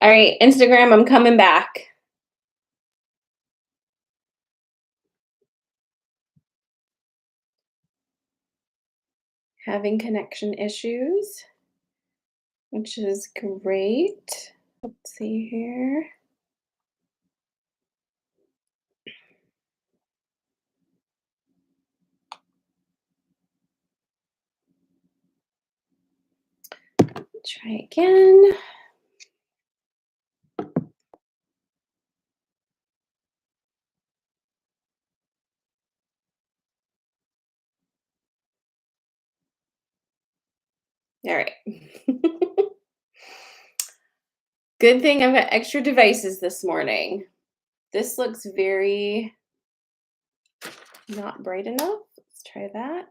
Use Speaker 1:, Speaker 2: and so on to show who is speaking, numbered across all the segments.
Speaker 1: All right, Instagram, I'm coming back. Having connection issues, which is great. Let's see here. Try again. All right. Good thing I've got extra devices this morning. This looks very not bright enough. Let's try that.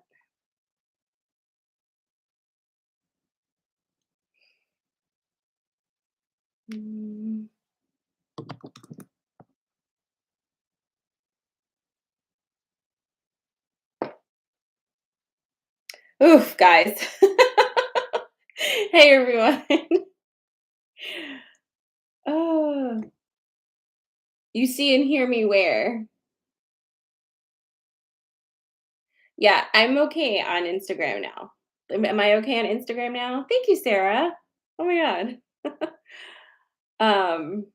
Speaker 1: Mm. Oof, guys. Hey, everyone. Oh, you see and hear me where? Yeah, I'm okay on Instagram now. Am I okay on Instagram now? Thank you, Sarah. Oh my god. Um,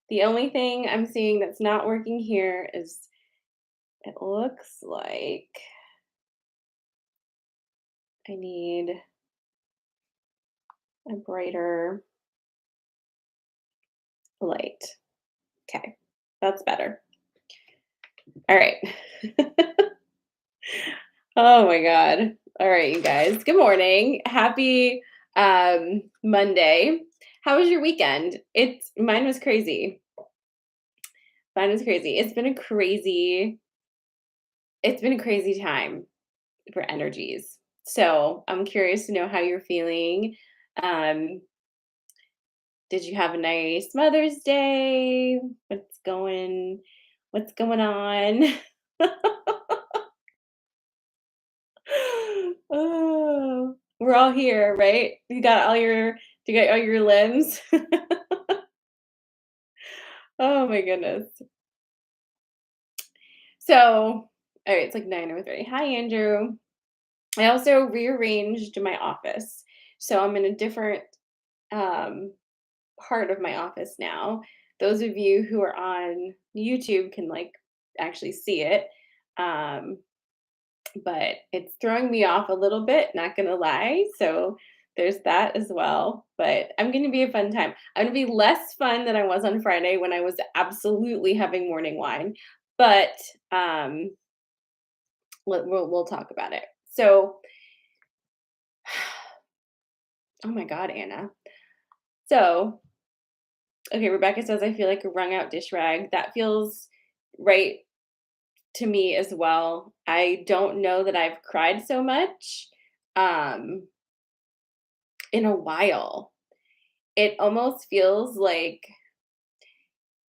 Speaker 1: the only thing I'm seeing that's not working here is it looks like I need a brighter light. Okay, that's better. All right. Oh my god. All right, you guys. Good morning. Happy Monday. How was your weekend? Mine was crazy. Mine was crazy. It's been a crazy time for energies. So, I'm curious to know how you're feeling. Um, did you have a nice Mother's Day? What's going on? Oh, we're all here, right? You got all your limbs? Oh my goodness. So, all right, it's like 9:03. Hi, Andrew. I also rearranged my office. So I'm in a different um, part of my office now. Those of you who are on YouTube can like actually see it. Um, but it's throwing me off a little bit, not gonna lie. So there's that as well. But I'm gonna be a fun time. I'm gonna be less fun than I was on Friday when I was absolutely having morning wine. But um, we'll talk about it. So, oh my God, Anna. So, okay, Rebecca says I feel like a wrung out dish rag. That feels right to me as well. I don't know that I've cried so much um in a while. It almost feels like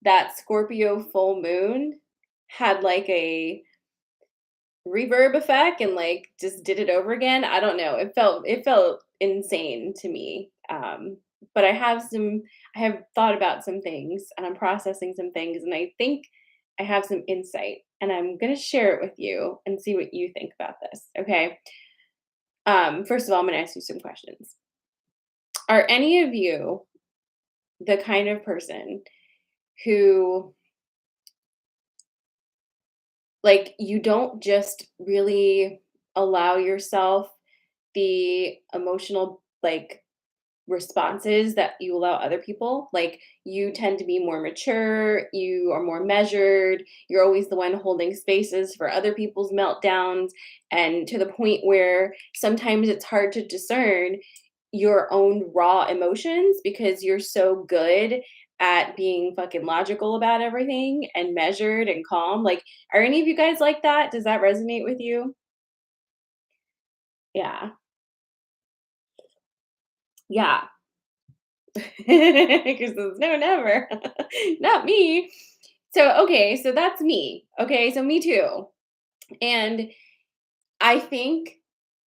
Speaker 1: that Scorpio full moon had like a reverb effect and like just did it over again. I don't know. It felt insane to me. But I have thought about some things and I'm processing some things and I think I have some insight and I'm going to share it with you and see what you think about this. Okay? First of all, I'm going to ask you some questions. Are any of you the kind of person who like you don't just really allow yourself the emotional like responses that you allow other people. Like you tend to be more mature, you are more measured, you're always the one holding spaces for other people's meltdowns, and to the point where sometimes it's hard to discern your own raw emotions because you're so good at being fucking logical about everything and measured and calm. Like, are any of you guys like that? Does that resonate with you? Yeah. Yeah. Because no, never. Not me. So, okay, so that's me. Okay, so me too. And I think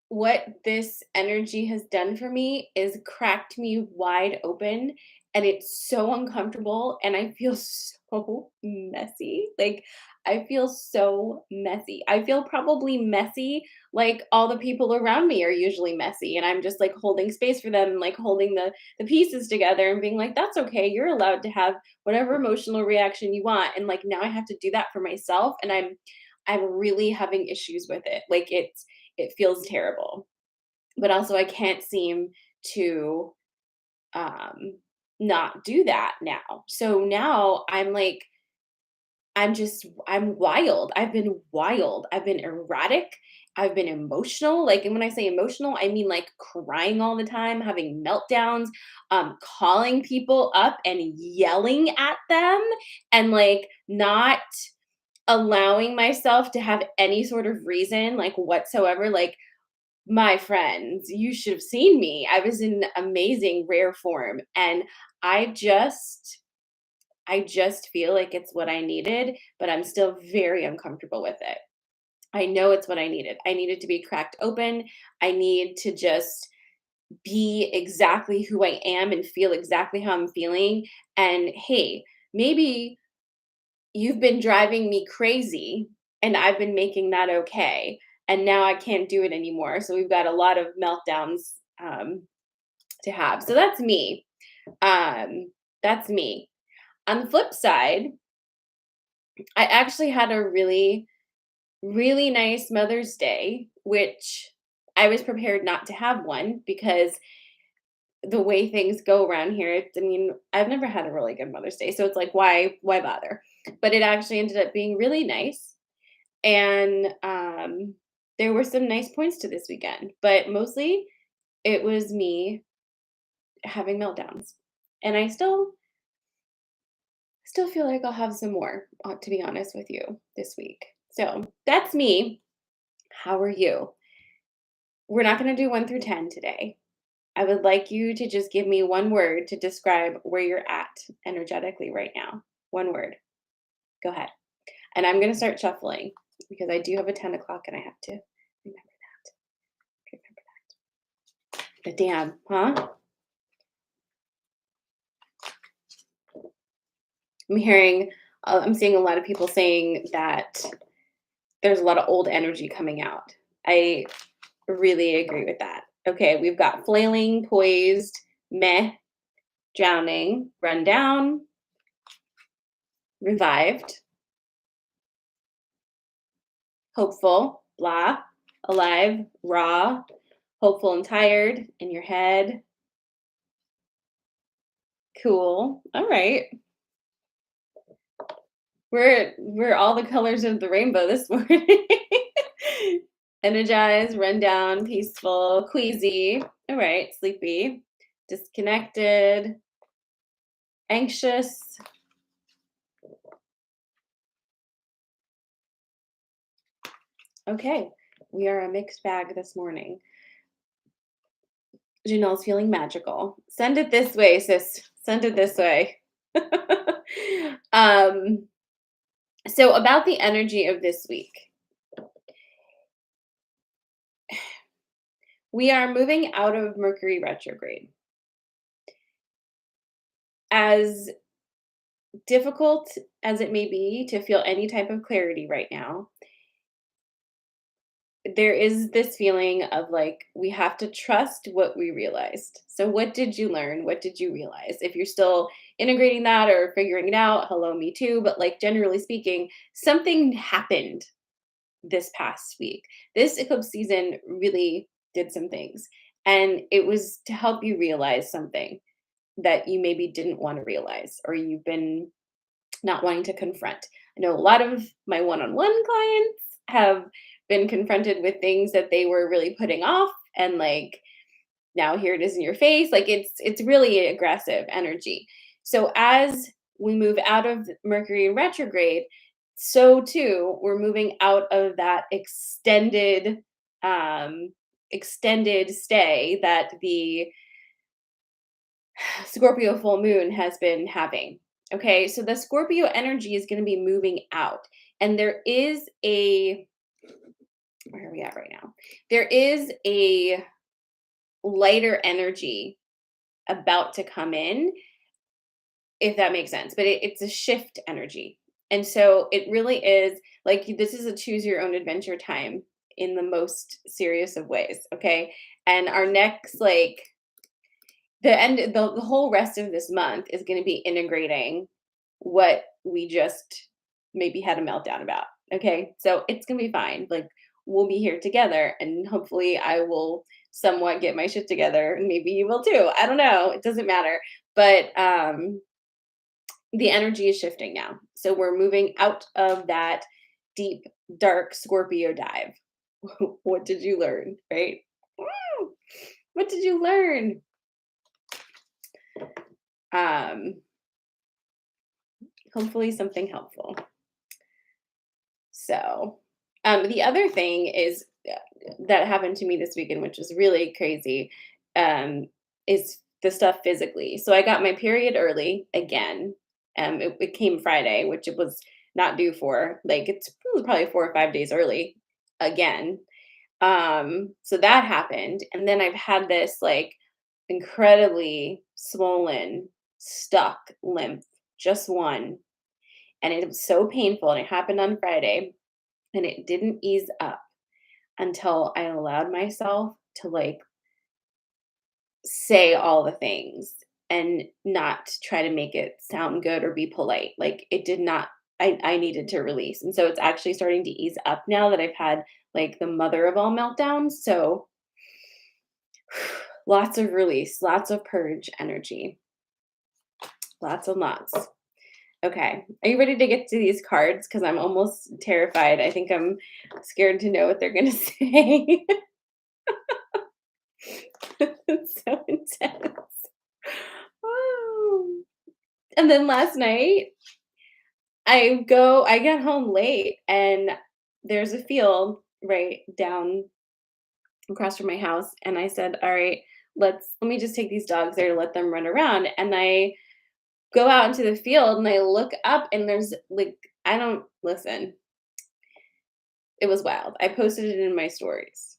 Speaker 1: what this energy has done for me is cracked me wide open, and it's so uncomfortable, and I feel so messy. Like, I feel so messy. I feel probably messy like all the people around me are usually messy, and I'm just like holding space for them, like holding the pieces together and being like, that's okay. You're allowed to have whatever emotional reaction you want. And like now I have to do that for myself, and I'm really having issues with it. Like it feels terrible. But also I can't seem to um not do that now. So now I'm like I'm wild. I've been wild. I've been erratic. I've been emotional. Like, and when I say emotional, I mean like crying all the time, having meltdowns, calling people up and yelling at them, and like not allowing myself to have any sort of reason like whatsoever. Like, my friends, you should have seen me. I was in amazing rare form, and I just I just feel like it's what I needed, but I'm still very uncomfortable with it. I know it's what I needed. I needed to be cracked open. I need to just be exactly who I am and feel exactly how I'm feeling. And hey, maybe you've been driving me crazy and I've been making that okay. And now I can't do it anymore. So we've got a lot of meltdowns to have. So that's me. That's me. On the flip side, I actually had a really, really nice Mother's Day, which I was prepared not to have one because the way things go around here, I mean, I've never had a really good Mother's Day, so it's like, why bother? But it actually ended up being really nice, and there were some nice points to this weekend, but mostly it was me having meltdowns, and I still feel like I'll have some more, to be honest with you, this week. So that's me. How are you? We're not going to do 1 through 10 today. I would like you to just give me one word to describe where you're at energetically right now. One word. Go ahead. And I'm going to start shuffling because I do have a 10 o'clock and I have to remember that. Remember that. But damn, huh? I'm seeing a lot of people saying that there's a lot of old energy coming out. I really agree with that. Okay, we've got flailing, poised, meh, drowning, run down, revived, hopeful, blah, alive, raw, hopeful and tired in your head. Cool. All right. We're all the colors of the rainbow this morning. Energized, run down, peaceful, queasy. All right, sleepy, disconnected, anxious. Okay, we are a mixed bag this morning. Janelle's feeling magical. Send it this way, sis. Send it this way. um, so about the energy of this week. We are moving out of Mercury retrograde. As difficult as it may be to feel any type of clarity right now, there is this feeling of like we have to trust what we realized. So, what did you learn? What did you realize? If you're still integrating that or figuring it out, hello, me too. But, like, generally speaking, something happened this past week. This eclipse season really did some things, and it was to help you realize something that you maybe didn't want to realize or you've been not wanting to confront. I know a lot of my one-on-one clients have been confronted with things that they were really putting off, and like now here it is in your face. Like it's really aggressive energy. So as we move out of Mercury in retrograde, so too we're moving out of that um extended stay that the Scorpio full moon has been having. Okay, so the Scorpio energy is going to be moving out, and there is where are we at right now? There is a lighter energy about to come in, if that makes sense. But it's a shift energy. And so it really is like this is a choose your own adventure time in the most serious of ways. Okay. And our next, like, the whole rest of this month is going to be integrating what we just maybe had a meltdown about. Okay. So it's going to be fine. Like, we'll be here together and hopefully I will somewhat get my shit together and maybe you will too. I don't know. It doesn't matter. But the energy is shifting now. So we're moving out of that deep, dark Scorpio dive. What did you learn? Right? Woo! What did you learn? Um, Hopefully something helpful. So, the other thing is that happened to me this weekend, which was really crazy, um, is the stuff physically. So I got my period early again. It came Friday, which it was not due for. Like it was probably 4 or 5 days early again. So that happened, and then I've had this like incredibly swollen, stuck lymph, just one, and it was so painful. And it happened on Friday, and it didn't ease up until I allowed myself to like say all the things and not try to make it sound good or be polite. Like it did not, I needed to release. And so it's actually starting to ease up now that I've had like the mother of all meltdowns. So lots of release, lots of purge energy, lots and lots. Okay. Are you ready to get to these cards? Because I'm almost terrified. I think I'm scared to know what they're going to say. It's so intense. Oh. And then last night, I get home late and there's a field right down across from my house. And I said, all right, let me just take these dogs there to let them run around. And I go out into the field and I look up and there's like, I don't listen. It was wild. I posted it in my stories.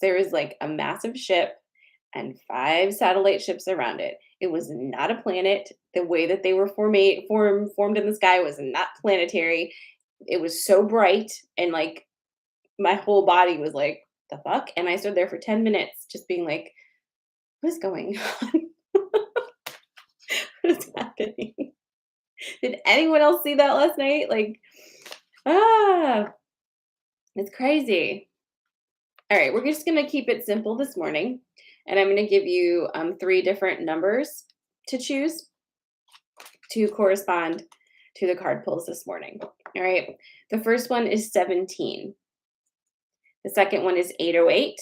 Speaker 1: There was like a massive ship and 5 satellite ships around it. It was not a planet. The way that they were formed in the sky was not planetary. It was so bright and like my whole body was like, the fuck? And I stood there for 10 minutes just being like, what is going on? What is happening? Did anyone else see that last night? Like, ah, it's crazy. All right, we're just going to keep it simple this morning. And I'm going to give you 3 different numbers to choose to correspond to the card pulls this morning. All right. The first one is 17. The second one is 808.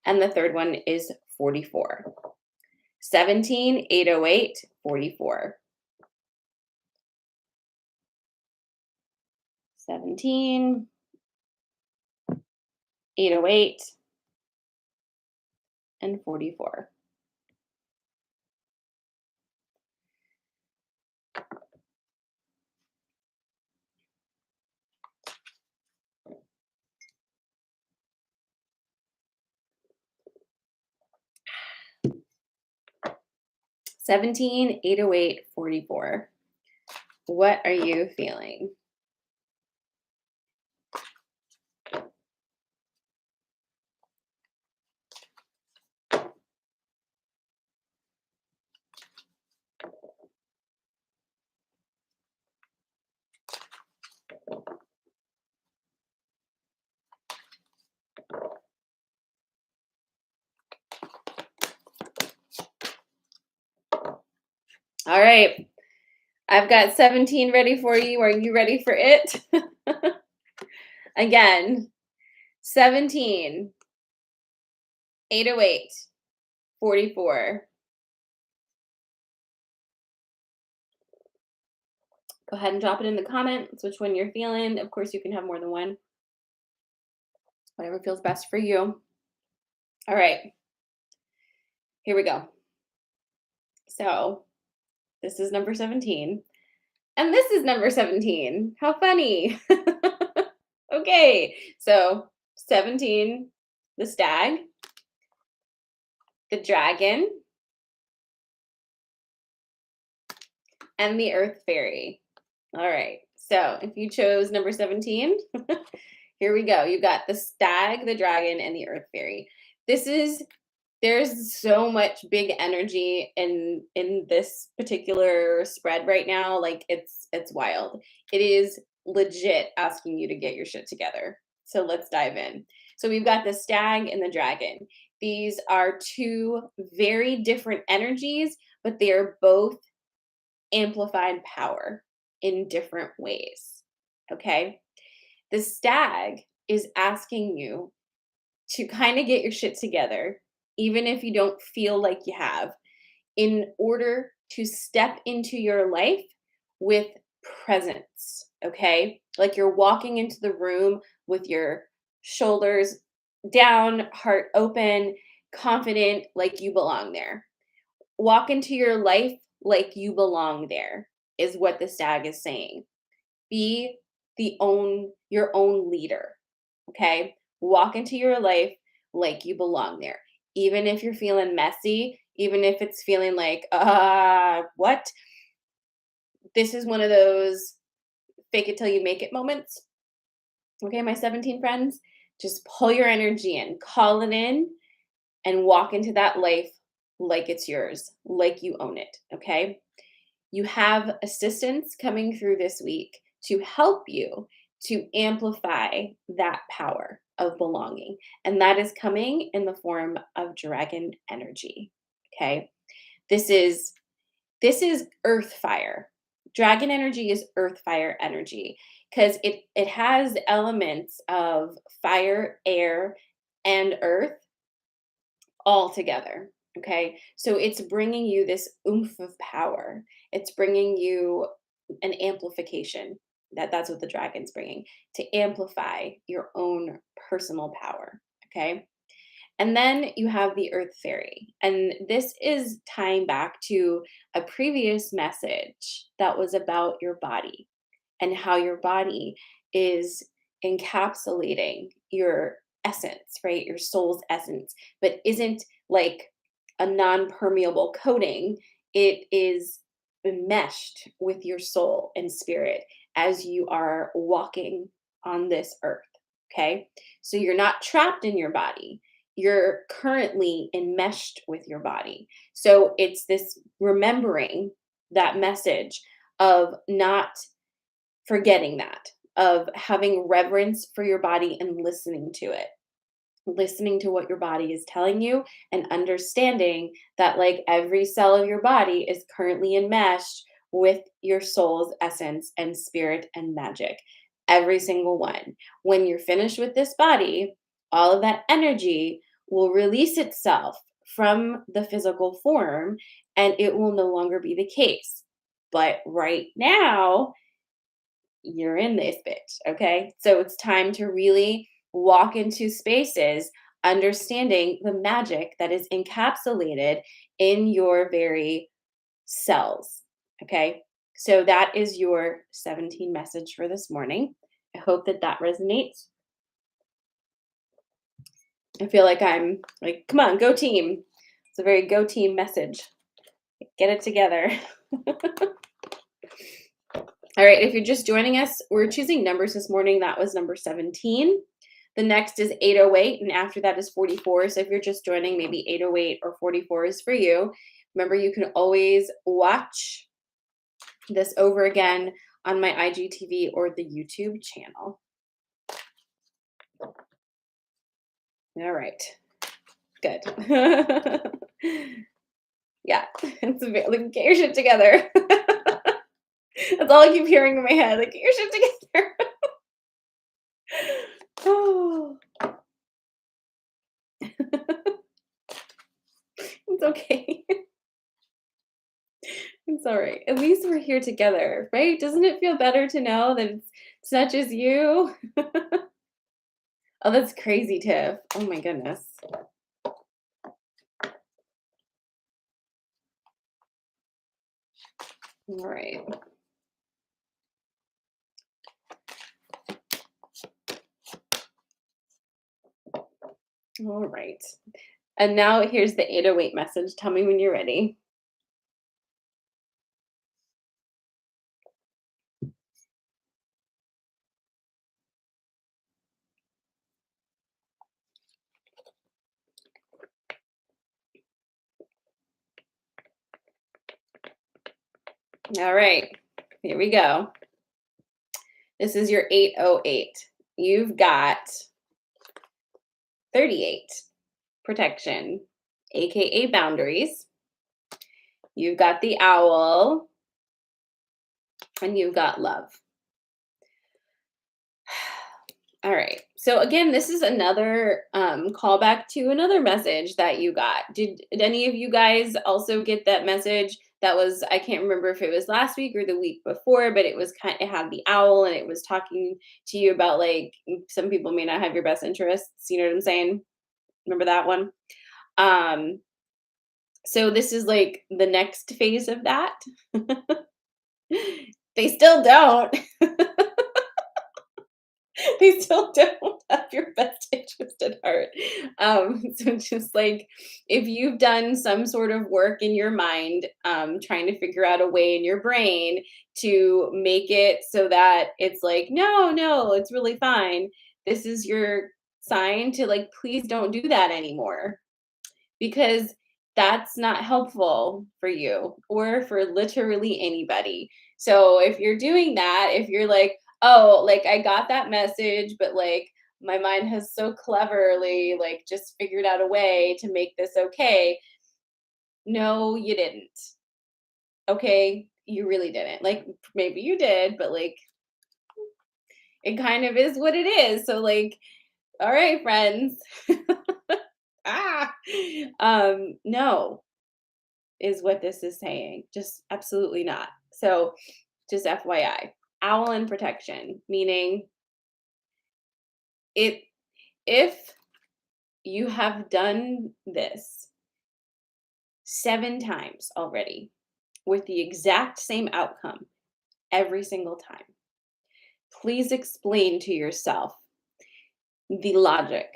Speaker 1: And the third one is 44. 17, 808, 44. 17, 808, and 44. Seventeen, 808, 44. What are you feeling? All right. I've got 17 ready for you. Are you ready for it? Again, 17, 808, 44. Go ahead and drop it in the comments which one you're feeling. Of course, you can have more than one. Whatever feels best for you. All right. Here we go. So, this is number 17. And this is number 17. How funny. Okay. Okay, so 17, the stag, the dragon, and the earth fairy. All right, so if you chose number 17, here we go. You got the stag, the dragon, and the earth fairy. This is there's so much big energy in this particular spread right now. Like it's wild. It is legit asking you to get your shit together. So let's dive in. So we've got the stag and the dragon. These are two very different energies, but they are both amplified power in different ways. Okay? The stag is asking you to kind of get your shit together, even if you don't feel like you have, in order to step into your life with presence. Okay? Like you're walking into the room with your shoulders down, heart open, confident, like you belong there. Walk into your life like you belong there, is what the stag is saying. Be your own leader. Okay? Walk into your life like you belong there. Even if you're feeling messy, even if it's feeling like, what? This is one of those fake it till you make it moments. Okay, my 17 friends, just pull your energy in, call it in, and walk into that life like it's yours, like you own it. Okay? You have assistance coming through this week to help you to amplify that power of belonging. And that is coming in the form of dragon energy. Okay? This is earth fire. Dragon energy is earth fire energy because it has elements of fire, air, and earth all together. Okay, so it's bringing you this oomph of power. It's bringing you an amplification. That's what the dragon's bringing, to amplify your own personal power. Okay, and then you have the earth fairy, and this is tying back to a previous message that was about your body and how your body is encapsulating your essence, right? Your soul's essence, but isn't like a non permeable coating. It is enmeshed with your soul and spirit as you are walking on this earth. Okay. So you're not trapped in your body. You're currently enmeshed with your body. So it's this remembering that message of not forgetting that, of having reverence for your body and listening to it, listening to what your body is telling you, and understanding that, like, every cell of your body is currently enmeshed with your soul's essence and spirit and magic. Every single one. When you're finished with this body, all of that energy will release itself from the physical form and it will no longer be the case. But right now, you're in this bitch, okay? So it's time to really walk into spaces understanding the magic that is encapsulated in your very cells, okay? So that is your 17 message for this morning. I hope that that resonates. I feel like I'm like, come on, go team. It's a very go team message. Get it together. All right, if you're just joining us, we're choosing numbers this morning. That was number 17. The next is 808, and after that is 44. So if you're just joining, maybe 808 or 44 is for you. Remember, you can always watch this over again on my IGTV or the YouTube channel. All right, good. Yeah, it's like, get your shit together. That's all I keep hearing in my head. Like, get your shit together. Oh. It's okay. It's all right. At least we're here together, right? Doesn't it feel better to know that it's not just you? Oh, that's crazy, Tiff. Oh my goodness. All right. All right. And now here's the 808 message. Tell me when you're ready. All right. Here we go. This is your 808. You've got 38, protection, aka boundaries. You've got the owl, and you've got love. All right. So again, this is another callback to another message that you got. Did any of you guys also get that message? That was, I can't remember if it was last week or the week before, but it was it had the owl and it was talking to you about like some people may not have your best interests. You know what I'm saying? Remember that one? Um, so this is like the next phase of that. They still don't. They still don't have your best interest at heart. So just like if you've done some sort of work in your mind, trying to figure out a way in your brain to make it so that it's like, no, no, it's really fine. This is your sign to like, please don't do that anymore because that's not helpful for you or for literally anybody. So if you're doing that, if you're like, oh, like I got that message, but like my mind has so cleverly like just figured out a way to make this okay. No, you didn't. Okay, you really didn't. Like maybe you did, but like it kind of is what it is. So like, all right, friends. ah. No, is what this is saying. Just absolutely not. So, just FYI, owl in protection, meaning it if you have done this 7 times already with the exact same outcome every single time, please explain to yourself the logic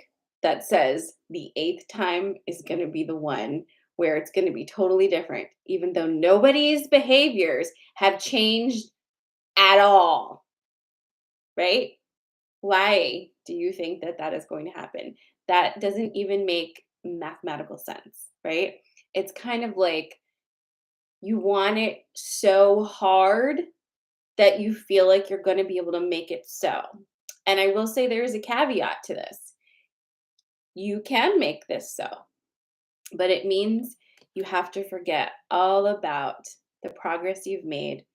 Speaker 1: that says the eighth time is going to be the one where it's going to be totally different, even though nobody's behaviors have changed at all, right? Why do you think that that is going to happen? That doesn't even make mathematical sense, right? It's kind of like you want it so hard that you feel like you're going to be able to make it so. And I will say there is a caveat to this. You can make this so, but it means you have to forget all about the progress you've made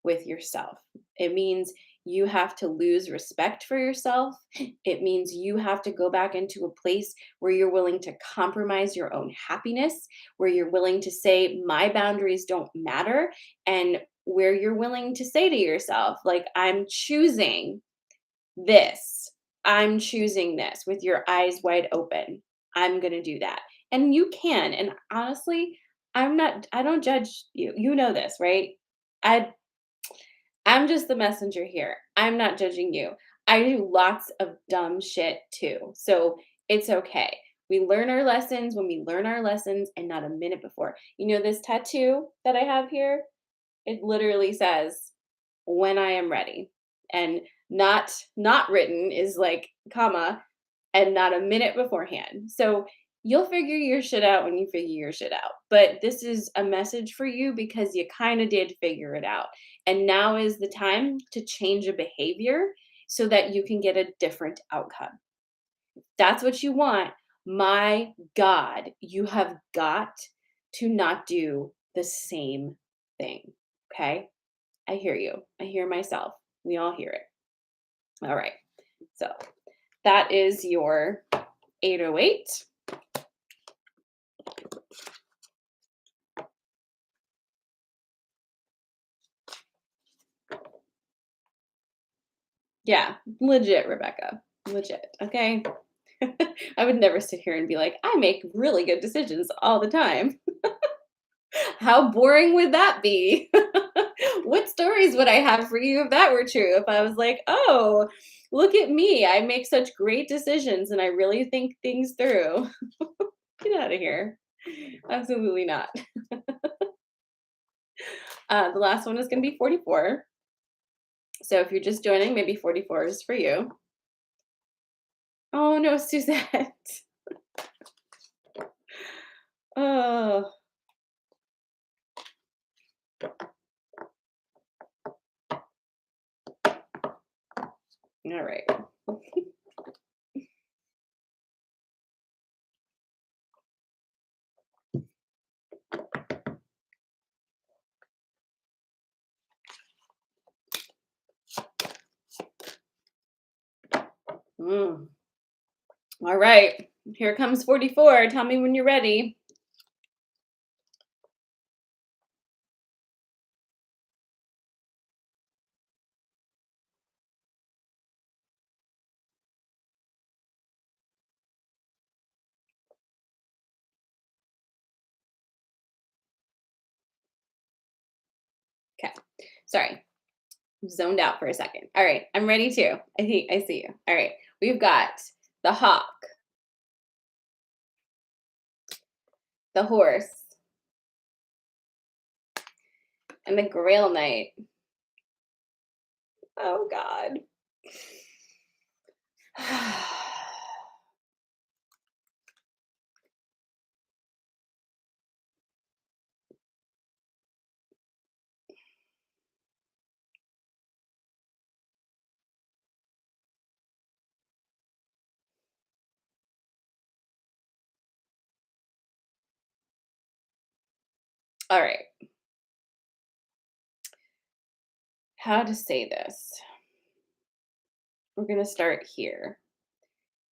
Speaker 1: with yourself. It means you have to lose respect for yourself. It means you have to go back into a place where you're willing to compromise your own happiness, where you're willing to say, my boundaries don't matter, and where you're willing to say to yourself, like, I'm choosing this. I'm choosing this with your eyes wide open. I'm going to do that. And you can. And honestly, I don't judge you. You know this, right? I I'm just the messenger here. I'm not judging you. I do lots of dumb shit too. So it's okay. We learn our lessons when we learn our lessons and not a minute before. You know this tattoo that I have here? It literally says when I am ready. And not written is like comma and not a minute beforehand. So you'll figure your shit out when you figure your shit out. But this is a message for you because you kind of did figure it out. And now is the time to change a behavior so that you can get a different outcome. That's what you want. My God, you have got to not do the same thing. Okay? I hear you. I hear myself. We all hear it. All right. So that is your 808. Yeah, legit, Rebecca. Legit. Okay. I would never sit here and be like, I make really good decisions all the time. How boring would that be? What stories would I have for you if that were true? If I was like, oh, Look at me. I make such great decisions and I really think things through. Get out of here. Absolutely not. The last one is going to be 44. So if you're just joining, maybe 44 is for you. Oh no, Suzette. Oh, all right. Mm. All right. Here comes 44. Tell me when you're ready. Okay. Sorry. Zoned out for a second. All right. I'm ready too. I think I see you. All right. We've got the hawk, the horse, and the grail knight. Oh God. All right. How to say this? We're going to start here.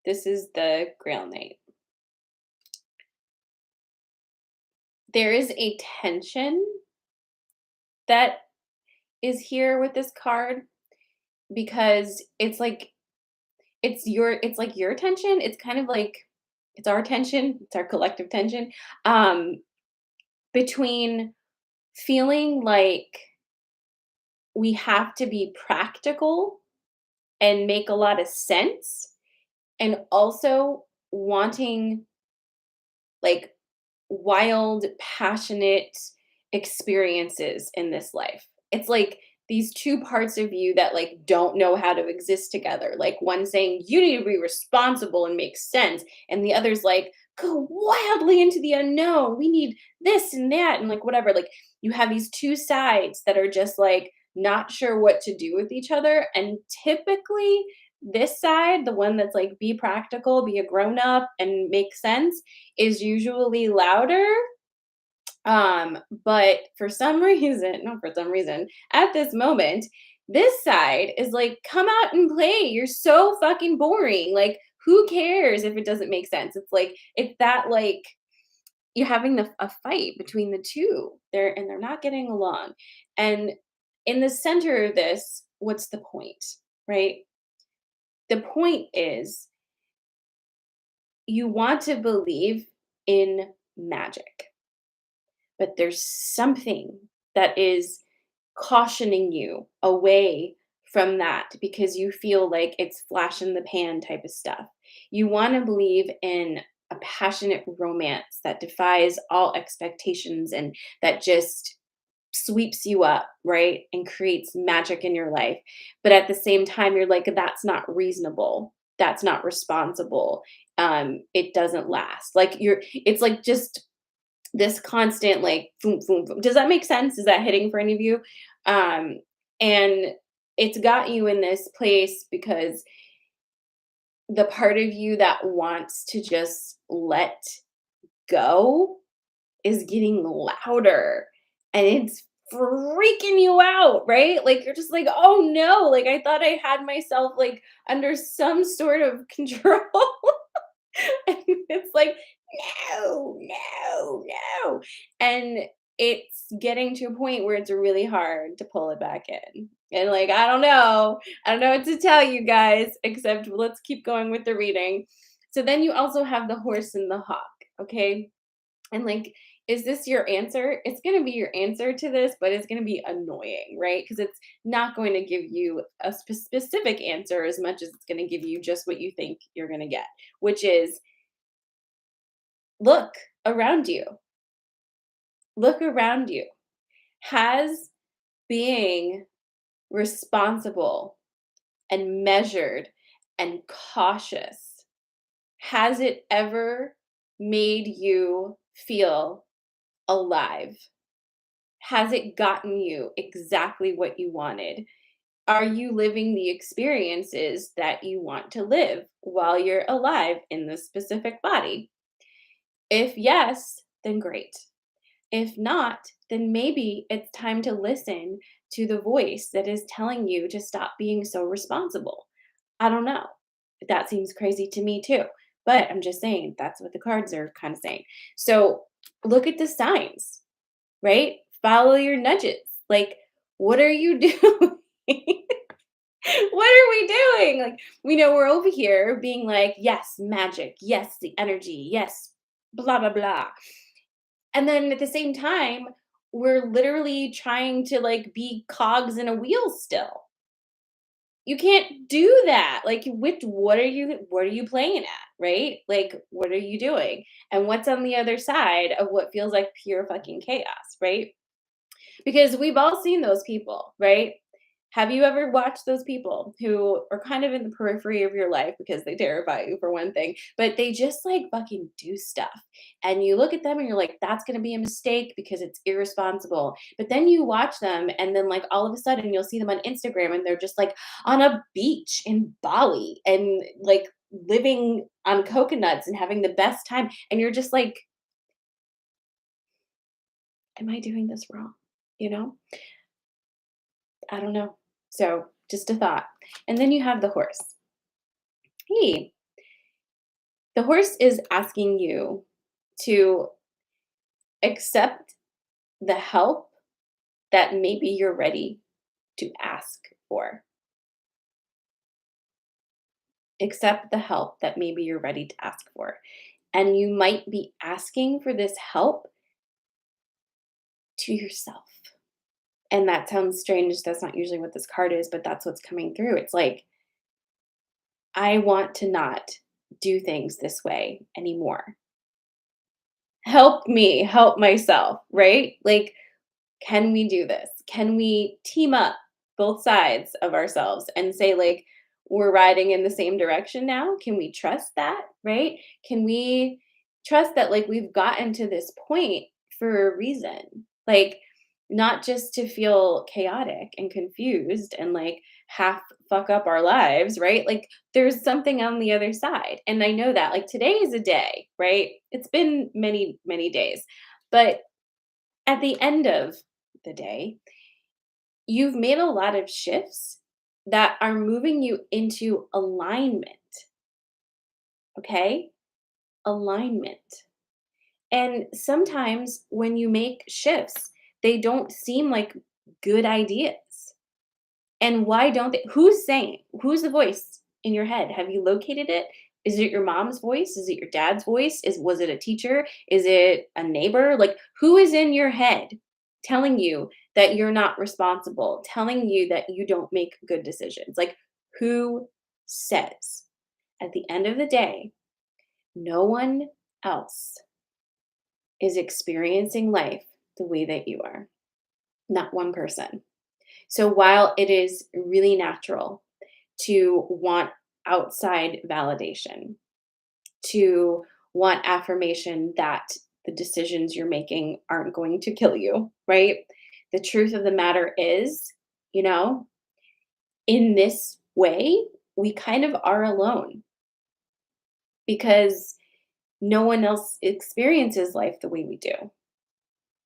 Speaker 1: This is the grail knight. There is a tension that is here with this card because it's like your tension. It's kind of like it's our tension, it's our collective tension, um, between feeling like we have to be practical and make a lot of sense, and also wanting like wild, passionate experiences in this life. It's like these two parts of you that like don't know how to exist together. Like one saying you need to be responsible and make sense, and the other's like go wildly into the unknown. We need this and that and like whatever. Like you have these two sides that are just like not sure what to do with each other, and typically this side, the one that's like be practical, be a grown up and make sense, is usually louder. But for some reason, not for some reason, at this moment, this side is like, come out and play. You're so fucking boring. Like, who cares if it doesn't make sense? It's like, it's that like you're having a fight between the two. They're not getting along. And in the center of this, what's the point? Right? The point is you want to believe in magic, but there's something that is cautioning you away from that because you feel like it's flash in the pan type of stuff. You want to believe in a passionate romance that defies all expectations and that just sweeps you up, right? And creates magic in your life. But at the same time, you're like, that's not reasonable. That's not responsible. It doesn't last. Like it's like just this constant like boom, boom, boom. Does that make sense? Is that hitting for any of you? Um, and it's got you in this place because the part of you that wants to just let go is getting louder and it's freaking you out, right? Like you're just like, oh no, like I thought I had myself like under some sort of control. And it's like, no, no, no. And it's getting to a point where it's really hard to pull it back in. And like, I don't know. I don't know what to tell you guys, except let's keep going with the reading. So then you also have the horse and the hawk, okay? And like is this your answer? It's going to be your answer to this, but it's going to be annoying, right? Because it's not going to give you a specific answer as much as it's going to give you just what you think you're going to get, which is look around you. Look around you. Has being responsible and measured and cautious, has it ever made you feel alive? Has it gotten you exactly what you wanted? Are you living the experiences that you want to live while you're alive in this specific body? If yes, then great. If not, then maybe it's time to listen to the voice that is telling you to stop being so responsible. I don't know. That seems crazy to me too. But I'm just saying that's what the cards are kind of saying. So look at the signs, right? Follow your nudges. Like, what are you doing? What are we doing? Like, we know we're over here being like, yes, magic, yes, the energy, yes, blah, blah, blah. And then at the same time, we're literally trying to like be cogs in a wheel still. You can't do that. Like which what are you playing at, right? Like what are you doing? And what's on the other side of what feels like pure fucking chaos, right? Because we've all seen those people, right? Have you ever watched those people who are kind of in the periphery of your life because they terrify you for one thing, but they just like fucking do stuff. And you look at them and you're like, that's going to be a mistake because it's irresponsible. But then you watch them and then like all of a sudden you'll see them on Instagram and they're just like on a beach in Bali and like living on coconuts and having the best time. And you're just like, am I doing this wrong? You know? I don't know. So, just a thought. And then you have the horse. Hey, the horse is asking you to accept the help that maybe you're ready to ask for. Accept the help that maybe you're ready to ask for. And you might be asking for this help to yourself. And that sounds strange. That's not usually what this card is, but that's what's coming through. It's like, I want to not do things this way anymore. Help me help myself, right? Like, can we do this? Can we team up both sides of ourselves and say, like, we're riding in the same direction now? Can we trust that, right? Can we trust that, like, we've gotten to this point for a reason? Like, not just to feel chaotic and confused and like half fuck up our lives, right? Like, there's something on the other side. And I know that, like, today is a day, right? It's been many, many days. But at the end of the day, you've made a lot of shifts that are moving you into alignment. Okay? Alignment. And sometimes when you make shifts, they don't seem like good ideas. And why don't they? Who's saying? Who's the voice in your head? Have you located it? Is it your mom's voice? Is it your dad's voice? Was it a teacher? Is it a neighbor? Like, who is in your head telling you that you're not responsible, telling you that you don't make good decisions? Like, who says? At the end of the day, no one else is experiencing life the way that you are. Not one person. So while it is really natural to want outside validation, to want affirmation that the decisions you're making aren't going to kill you, right? The truth of the matter is, you know, in this way, we kind of are alone because no one else experiences life the way we do.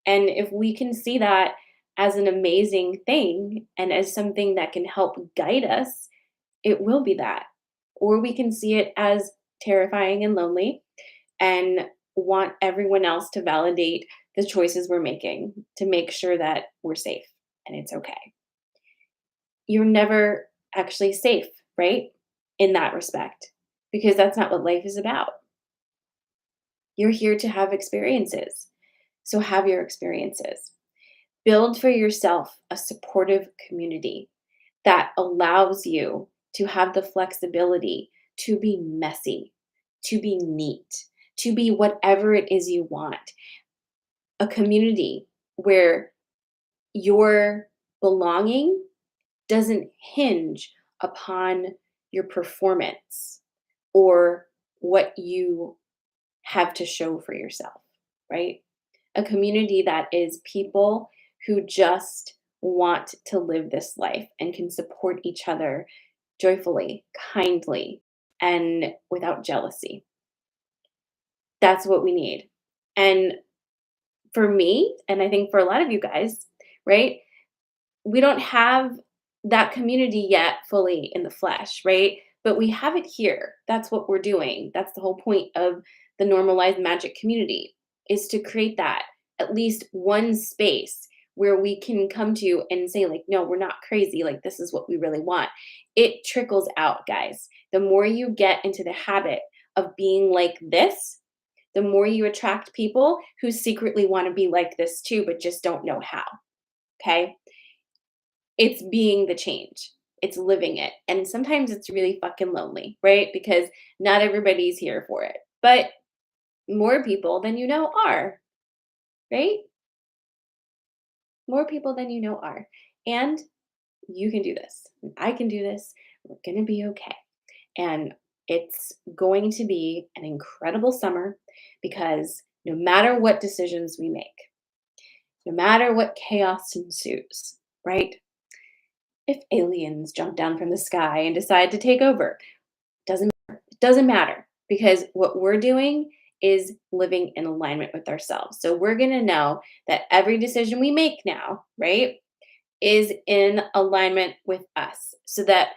Speaker 1: And if we can see that as an amazing thing and as something that can help guide us, it will be that. Or we can see it as terrifying and lonely and want everyone else to validate the choices we're making to make sure that we're safe and it's okay. You're never actually safe, right? In that respect, because that's not what life is about. You're here to have experiences. So have your experiences. Build for yourself a supportive community that allows you to have the flexibility to be messy, to be neat, to be whatever it is you want. A community where your belonging doesn't hinge upon your performance or what you have to show for yourself, right? A community that is people who just want to live this life and can support each other joyfully, kindly, and without jealousy. That's what we need. And for me, and I think for a lot of you guys, right? We don't have that community yet fully in the flesh, right? But we have it here. That's what we're doing. That's the whole point of the normalized magic community is to create that at least one space where we can come to and say like, no, we're not crazy. Like this is what we really want. It trickles out, guys. The more you get into the habit of being like this, the more you attract people who secretly want to be like this too, but just don't know how. Okay. It's being the change. It's living it. And sometimes it's really fucking lonely, right? Because not everybody's here for it. But more people than you know are, right? More people than you know are. And you can do this. I can do this. We're going to be okay. And it's going to be an incredible summer because no matter what decisions we make, no matter what chaos ensues, right? If aliens jump down from the sky and decide to take over, doesn't matter. It doesn't matter because what we're doing is living in alignment with ourselves. So we're going to know that every decision we make now, right, is in alignment with us so that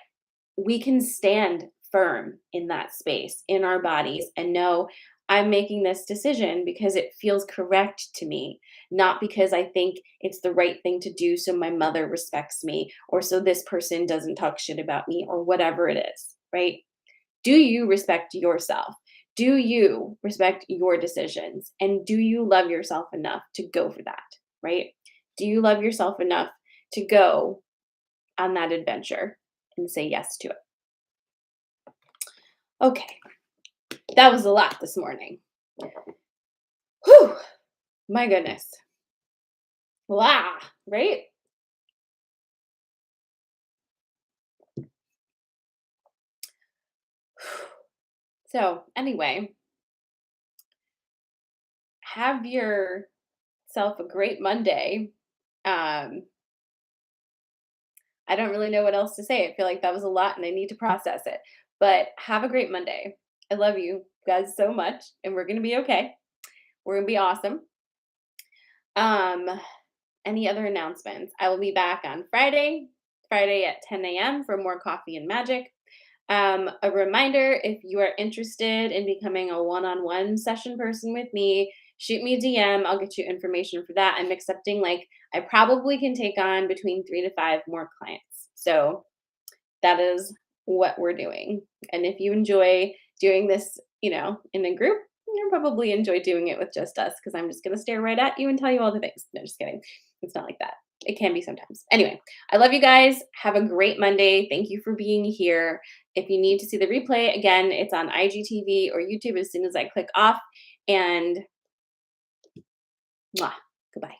Speaker 1: we can stand firm in that space in our bodies and know I'm making this decision because it feels correct to me, not because I think it's the right thing to do so my mother respects me or so this person doesn't talk shit about me or whatever it is, right? Do you respect yourself? Do you respect your decisions? And do you love yourself enough to go for that, right? Do you love yourself enough to go on that adventure and say yes to it? Okay, that was a lot this morning. Whew, my goodness. Wow, right? So, anyway, have yourself a great Monday. Um, I don't really know what else to say. I feel like that was a lot and I need to process it. But have a great Monday. I love you guys so much, and we're going to be okay. We're going to be awesome. Um, any other announcements? I will be back on Friday at 10 a.m. for more coffee and magic. A reminder, if you are interested in becoming a one-on-one session person with me, shoot me a DM. I'll get you information for that. I'm accepting, like, I probably can take on between 3 to 5 more clients. So that is what we're doing. And if you enjoy doing this, in a group, you'll probably enjoy doing it with just us because I'm just going to stare right at you and tell you all the things. No, just kidding. It's not like that. It can be sometimes. Anyway, I love you guys. Have a great Monday. Thank you for being here. If you need to see the replay, again, it's on IGTV or YouTube as soon as I click off. And mwah, goodbye.